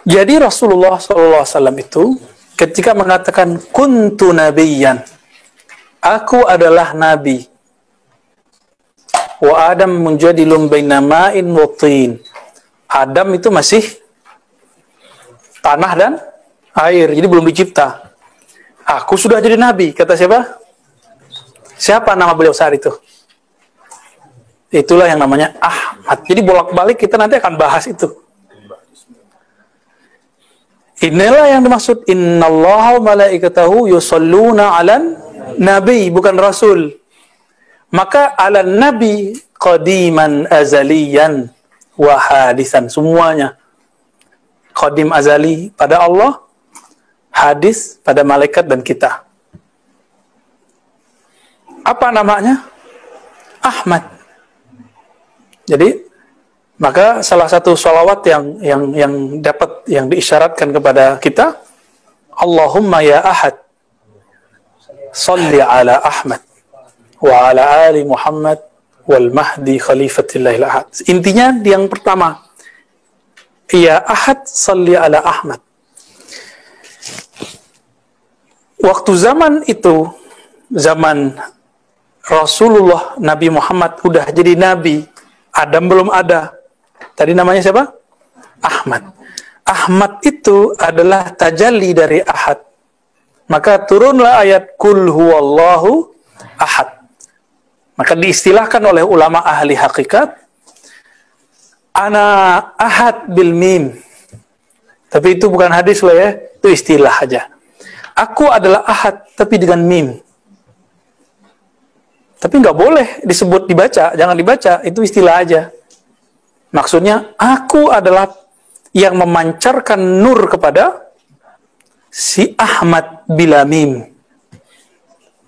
Jadi Rasulullah SAW itu ketika mengatakan kuntu nabiyyan, aku adalah nabi, wa Adam munjadilun baina ma'in wa tin. Adam itu masih tanah dan air, jadi belum dicipta. Aku sudah jadi nabi, kata siapa? Siapa nama beliau saat itu? Itulah yang namanya Ahmad. Jadi bolak-balik kita nanti akan bahas itu. Inilah yang dimaksud innallaha wa malaikatahu yusholluna 'alan nabi, bukan rasul. Maka 'alan nabi qadiman azaliyan wa hadisan, semuanya qadim azali pada Allah, hadis pada malaikat dan kita. Apa namanya? Ahmad. Jadi maka salah satu sholawat yang dapat, yang diisyaratkan kepada kita, Allahumma ya Ahad, salli ala Ahmad wa ala ali Muhammad wal mahdi khalifatillahil ahad. Intinya yang pertama, ya Ahad, salli ala Ahmad. Waktu zaman itu, zaman Rasulullah Nabi Muhammad udah jadi nabi, Adam belum ada. Tadi namanya siapa? Ahmad. Ahmad itu adalah tajalli dari Ahad. Maka turunlah ayat Qul huwallahu ahad. Maka diistilahkan oleh ulama ahli hakikat, ana ahad bil mim. Tapi itu bukan hadis loh ya, itu istilah aja. Aku adalah ahad, tapi dengan mim. Tapi nggak boleh disebut dibaca, jangan dibaca, itu istilah aja. Maksudnya, aku adalah yang memancarkan nur kepada si Ahmad bila mim.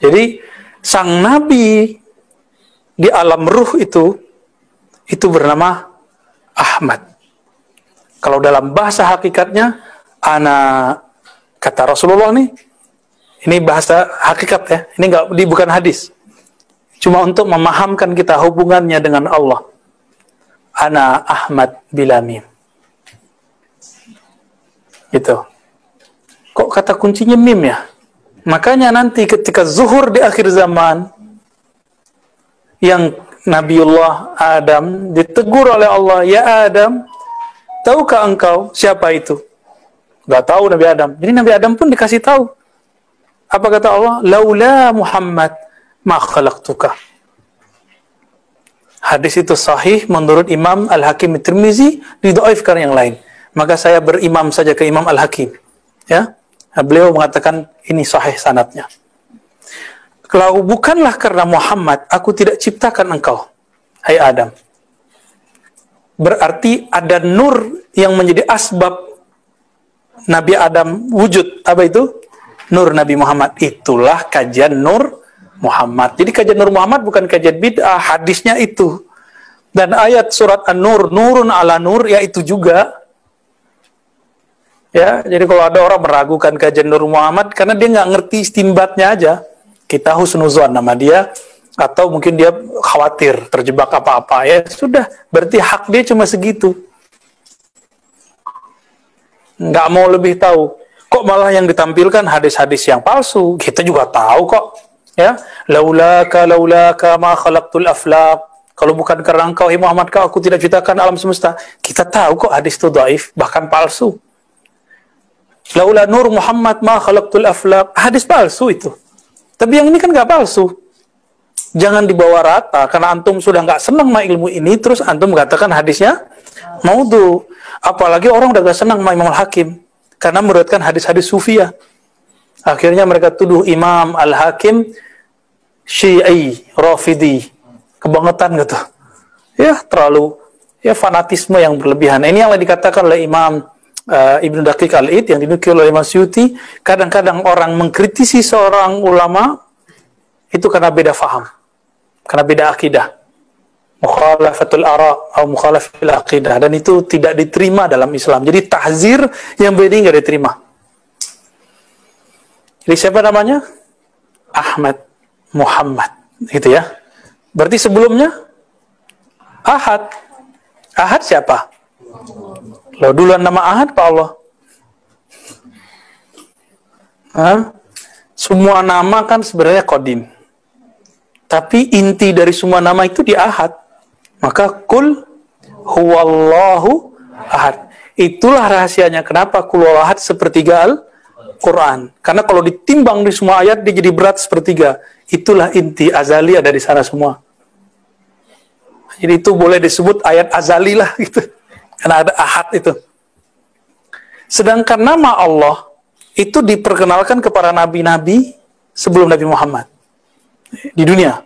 Jadi, sang nabi di alam ruh itu bernama Ahmad. Kalau dalam bahasa hakikatnya, kata Rasulullah nih, ini bahasa hakikat ya, ini bukan hadis. Cuma untuk memahamkan kita hubungannya dengan Allah. Ana Ahmad bila mim. Gitu. Kok kata kuncinya mim ya? Makanya nanti ketika zuhur di akhir zaman, yang Nabiullah Adam ditegur oleh Allah, ya Adam, tahukah engkau siapa itu? Gak tahu Nabi Adam. Jadi Nabi Adam pun dikasih tahu. Apa kata Allah? Laula Muhammad ma khalaqtuka. Hadis itu sahih menurut Imam Al-Hakim Tirmizi, didhaifkan yang lain. Maka saya berimam saja ke Imam Al-Hakim. Ya, beliau mengatakan ini sahih sanadnya. Kalau bukanlah karena Muhammad, aku tidak ciptakan engkau, hai Adam. Berarti ada nur yang menjadi asbab Nabi Adam wujud. Apa itu? Nur Nabi Muhammad. Itulah kajian Nur Muhammad. Jadi kajian Nur Muhammad bukan kajian bid'ah, hadisnya itu. Dan ayat surat An-Nur, nurun ala nur, ya itu juga. Ya, jadi kalau ada orang meragukan kajian Nur Muhammad karena dia nggak ngerti istinbatnya aja, kita husnuzon nama dia, atau mungkin dia khawatir terjebak apa-apa, ya sudah, berarti hak dia cuma segitu. Nggak mau lebih tahu. Kok malah yang ditampilkan hadis-hadis yang palsu? Kita juga tahu kok. Ya, laulaka ma khalaqtul aflaq. Kalau bukan karena engkau, hai Muhammad, aku tidak ciptakan alam semesta. Kita tahu kok hadis itu dhaif, bahkan palsu. Laula nur Muhammad ma khalaqtul aflaq. Hadis palsu itu. Tapi yang ini kan nggak palsu. Jangan dibawa rata, karena antum sudah nggak senang sama ilmu ini, terus antum mengatakan hadisnya maudhu. Apalagi orang udah nggak senang sama Imam Al-Hakim, karena meriwayatkan hadis-hadis sufiyah. Akhirnya mereka tuduh Imam Al-Hakim Syi'i, Rafidi, kebangetan gitu. Ya, terlalu fanatisme yang berlebihan. Ini yang dikatakan oleh Imam Ibnu Daqiq Al-Id, yang dinukil oleh Imam Suyuti. Kadang-kadang orang mengkritisi seorang ulama itu karena beda faham, karena beda akidah. Mukhalafatul ara atau mukhalafatul aqidah, dan itu tidak diterima dalam Islam. Jadi tahzir yang beda nggak diterima. Jadi siapa namanya? Ahmad Muhammad, gitu ya. Berarti sebelumnya Ahad. Ahad siapa? Loh, duluan nama Ahad Pak Allah. Hah? Semua nama kan sebenarnya Qadim. Tapi inti dari semua nama itu di Ahad. Maka Qul huwallahu ahad. Itulah rahasianya kenapa Qul huwallahu ahad sepertiga Al-Quran. Karena kalau ditimbang di semua ayat dia jadi berat sepertiga. Itulah inti azali ada di sana semua. Jadi itu boleh disebut ayat azali lah gitu. Karena ada ahad itu. Sedangkan nama Allah itu diperkenalkan kepada nabi-nabi sebelum Nabi Muhammad di dunia.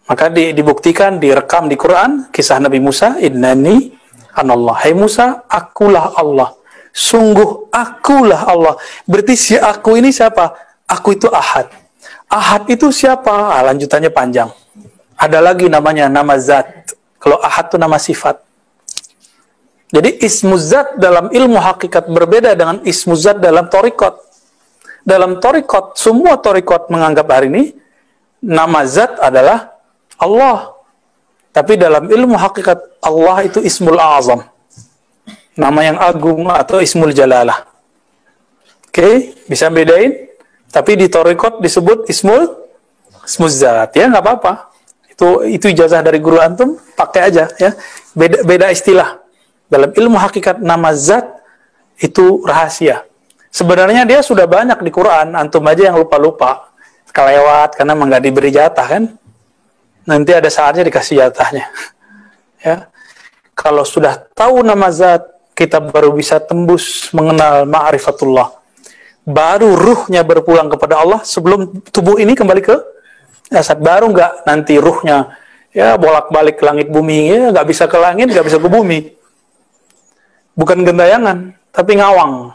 Maka dibuktikan, direkam di Quran kisah Nabi Musa, innani anallah. Hai Musa, akulah Allah. Sungguh akulah Allah. Berarti si aku ini siapa? Aku itu Ahad. Ahad itu siapa? Lanjutannya panjang. Ada lagi namanya nama zat. Kalau Ahad itu nama sifat. Jadi ismu zat dalam ilmu hakikat berbeda dengan ismu zat dalam torikot. Dalam torikot, semua torikot menganggap hari ini nama zat adalah Allah. Tapi dalam ilmu hakikat Allah itu ismul azam. Nama yang agung atau ismul jalalah. Oke, bisa bedain. Tapi di torikot disebut ismul zat. Ya, nggak apa-apa. Itu ijazah dari guru antum, pakai aja ya. Beda istilah. Dalam ilmu hakikat nama zat itu rahasia. Sebenarnya dia sudah banyak di Quran, antum aja yang lupa-lupa. Kelewat karena nggak diberi jatah kan. Nanti ada saatnya dikasih jatahnya. Ya. Kalau sudah tahu nama zat, kita baru bisa tembus mengenal ma'rifatullah. Baru ruhnya berpulang kepada Allah sebelum tubuh ini kembali ke jasad. Baru nggak nanti ruhnya ya bolak-balik ke langit bumi, ya nggak bisa ke langit, nggak bisa ke bumi. Bukan gentayangan, tapi ngawang.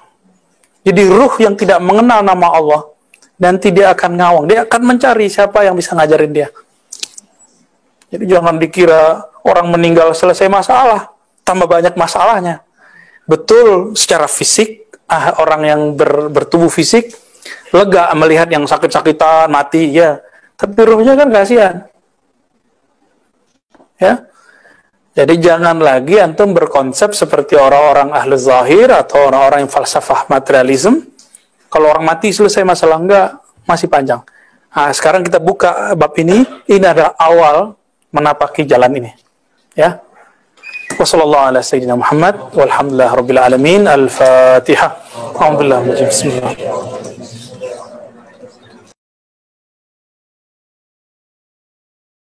Jadi ruh yang tidak mengenal nama Allah, nanti dia akan ngawang. Dia akan mencari siapa yang bisa ngajarin dia. Jadi jangan dikira orang meninggal selesai masalah, tambah banyak masalahnya. Betul, secara fisik, orang yang bertubuh fisik, lega melihat yang sakit-sakitan, mati, ya. Tapi ruhnya kan kasihan. Ya. Jadi jangan lagi antum berkonsep seperti orang-orang ahli zahir atau orang-orang yang falsafah materialism. Kalau orang mati selesai masalah, enggak, masih panjang. Nah, sekarang kita buka bab ini adalah awal menapaki jalan ini. Ya. Wassallallahu ala sayyidina Muhammad walhamdulillah rabbil alamin. Al-Fatihah. Alhamdulillah. Bismillah.